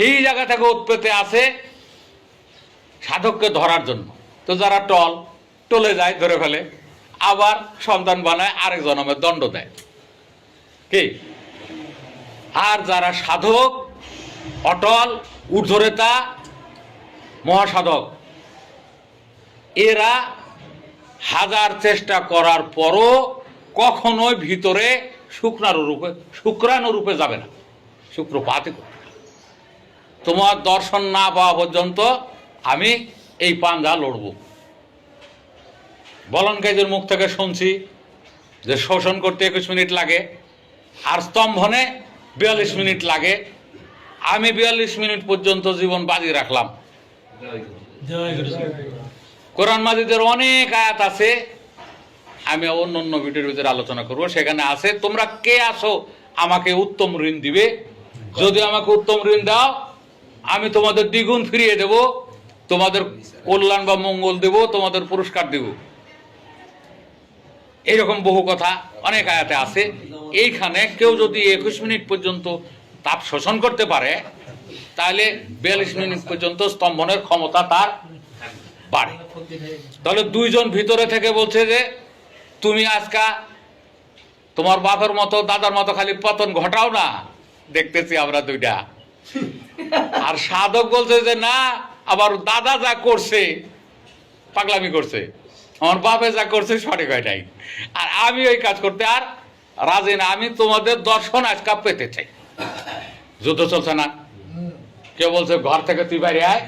সেই জায়গা থেকে উৎপত্তি আছে সাধককে ধরার জন্য। তো যারা টলে যায় ধরে ফেলে, আবার সন্তান বানায়, আরেক জন্মের দণ্ড দেয় কি। আর যারা সাধক, অটল, ঊর্ধ্বরেতা, মহাসাধক, এরা হাজার চেষ্টা করার পরও কখনোই ভিতরে শুক্রাণু রূপে যাবে না, শুক্রপাতই করবে না। তোমার দর্শন না পাওয়া পর্যন্ত আমি এই পাঞ্জা লড়ব। বলনকাইজের মুখ থেকে শুনছি যে শোষণ করতে 21 মিনিট লাগে আর স্তম্ভনে 42 মিনিট লাগে। আমি 42 মিনিট পর্যন্ত জীবন বাজি রাখলাম। কোরআন মাজিদের অনেক আয়াত আছে, আমি অন্য ভিডিওর ভিতরে আলোচনা করব। সেখানে আছে তোমরা কে আসো আমাকে উত্তম ঋণ দিবে, যদি আমাকে উত্তম ঋণ দাও আমি তোমাদের দ্বিগুণ ফিরিয়ে দেব, তোমাদের কল্যাণ বা মঙ্গল দেব, তোমাদের পুরস্কার দেব। এইরকম বহু কথা অনেক আয়াতে আছে। এইখানে কেউ যদি 21 মিনিট পর্যন্ত তাপ শোষণ করতে পারে, তাহলে 42 মিনিট পর্যন্ত স্তম্ভনের ক্ষমতা তার বাড়ে। তাহলে দুইজন ভিতরে থেকে বলছে যে তুমি আজকা তোমার বাপের মতো দাদার মতো খালি পতন ঘটাও না, দেখতেছি আমরা দুইটা। আর সাধক বলছে যে না, আবার দাদা যা করছে পাগলামি করছে, আমার বাপে যা করছে সঠিক হয় নাই, আর আমি ওই কাজ করতে আর রাজি না। আমি তোমাদের দর্শন আজকা পেতে চাই। যুদ্ধ চলছে না, কেউ বলছে ঘর থেকে তুই বাইরে আয়,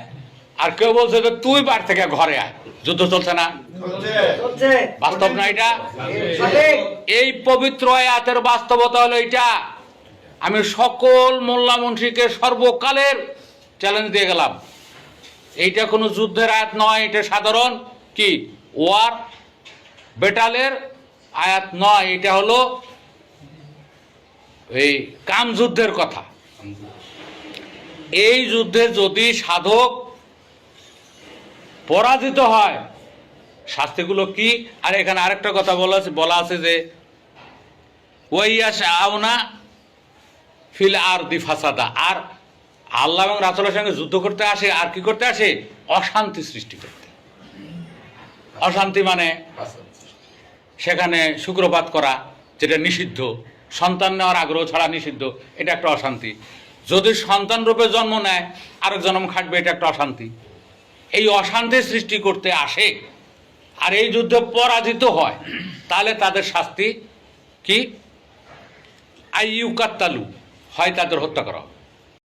আর কেউ বলছে যে তুই বাড়ি থেকে ঘরে আয়। যুদ্ধ চলছে না? বাস্তব না এটা? এই পবিত্র আয়াতের বাস্তবতা হলো এইটা। আমি সকল মোল্লা মুন্সিকে সর্বকালের চ্যালেঞ্জ দিয়ে গেলাম, এইটা কোনো যুদ্ধের আয়াত নয়, এটা সাধারণ কি ওয়ার বেটালের আয়াত নয়। এটা হলো এই কাম যুদ্ধের কথা। এই যুদ্ধে যদি সাধক পরাজিত হয় শাস্তিগুলো কি। আর এখানে আরেকটা কথা বলা আছে যে ওয়াইয়াশআউনা ফিল আরদি ফাসাদা, আর আল্লাহ এবং রাসূলের সঙ্গে যুদ্ধ করতে আসে, আর কি করতে আসে? অশান্তি সৃষ্টি করতে। অশান্তি মানে সেখানে শুক্রপাত করা, যেটা নিষিদ্ধ, সন্তান নেওয়ার আগ্রহ ছাড়া নিষিদ্ধ, এটা একটা অশান্তি। যদি সন্তান রূপে জন্ম নেয় আরেক জন্ম খাটবে, এটা একটা অশান্তি। এই অশান্তি সৃষ্টি করতে আসে আর এই যুদ্ধে পরাজিত হয়, তাহলে তাদের শাস্তি কি? আইয়ুকাত্তালু, হয় তাদের হত্যা করা।